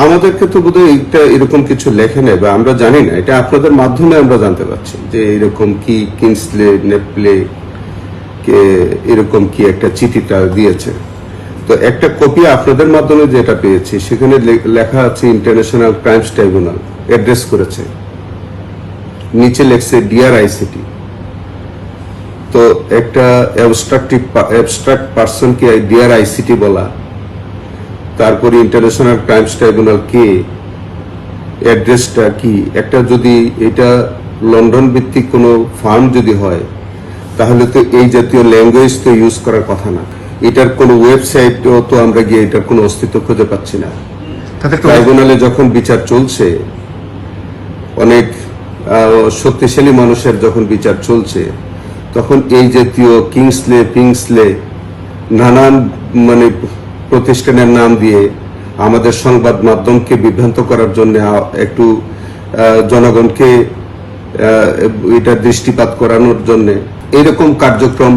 আমাদেরকে তো বোধহয় এটা এরকম কিছু লেখে নেই বা আমরা জানি না, এটা আপনাদের মাধ্যমে আমরা জানতে পারছি যে এরকম কি কিংসলে নেপলে কে এরকম কি একটা চিঠিটা দিয়েছে। তো একটা কপি আপনাদের মাধ্যমে যেটা পেয়েছি সেখানে লেখা আছে ইন্টারন্যাশনাল ক্রাইমস ট্রাইব্যুনাল অ্যাড্রেস করেছে, নিচে লেখছে ডিআর আইসিটি। তো একটা অ্যাবস্ট্রাক্ট পারসন কে ডিআর আইসিটি বলা, তারপরে ইন্টারন্যাশনাল ক্রাইমস ট্রাইব্যুনাল কে, অ্যাড্রেসটা কি, একটা যদি এটা লন্ডন ভিত্তিক কোনো ফার্ম যদি হয় তাহলে তো এই জাতীয় ল্যাঙ্গুয়েজ তো ইউজ করার কথা না। এটার কোনো ওয়েবসাইটও তো আমরা গিয়ে এটার কোনো অস্তিত্ব খুঁজে পাচ্ছি না। ট্রাইব্যুনালে যখন বিচার চলছে, অনেক শক্তিশালী মানুষের যখন বিচার চলছে, তখন এই জাতীয় কিংসলে নানান মানে প্রতিষ্ঠানের নাম দিয়ে আমাদের সংবাদ মাধ্যমকে বিভ্রান্ত করার জন্য একটু জনগণকে এটা দৃষ্টিপাত করানোর জন্য এরকম কার্যক্রম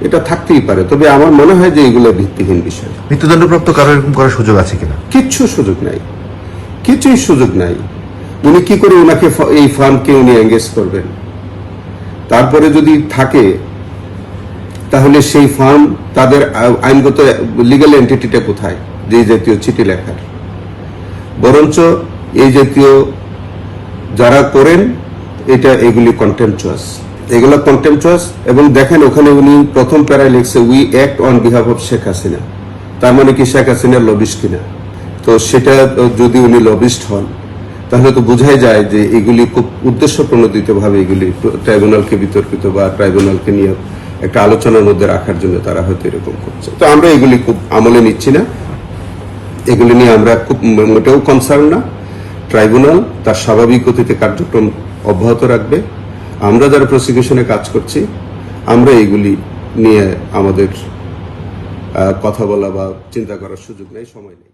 এটা থাকতেই পারে। তবে আমার মনে হয় যে এগুলো ভিত্তিহীন বিষয়। মৃত্যুদণ্ডপ্রাপ্ত কারো এরকম করার সুযোগ আছে কিনা? কিচ্ছু সুযোগ নাই, কিছুই সুযোগ নাই। উনি কি করে ওনাকে এই ফার্মকে উনি এঙ্গেজ করবেন? তারপরে যদি থাকে তাহলে সেই ফার্ম তাদের আইনগত লিগ্যাল এন্টিটিটা কোথায় যে জাতীয় চিঠি লেখার? বরঞ্চ এই জাতীয় যারা করেন এটা এগুলি কন্টেম্পচুয়াস, এগুলো কন্টেম্পচুয়াস। এবং দেখেন ওখানে উনি প্রথম প্যারায় লিখছে we act on behalf of Sheikh Hasina. তার মানে কি শেখ হাসিনার লবিস্ট কিনা? তো সেটা যদি উনি লবিস্ট হন তাহলে তো বোঝাই যায় যে এগুলি খুব উদ্দেশ্য প্রণোদিত ভাবে এগুলি ট্রাইব্যুনালকে বিতর্কিত বা ট্রাইব্যুনালকে নিয়ে একটা আলোচনার মধ্যে রাখার জন্য তারা হয়তো এরকম করছে। তো আমরা এগুলি খুব আমলে নিচ্ছি না, এগুলি নিয়ে আমরা খুব মোটেও কনসার্ন না। ট্রাইব্যুনাল তার স্বাভাবিক গতিতে কার্যক্রম অব্যাহত রাখবে। আমরা যারা প্রসিকিউশনে কাজ করছি আমরা এগুলি নিয়ে আমাদের কথা বলা বা চিন্তা করার সুযোগ নেই, সময় নেই।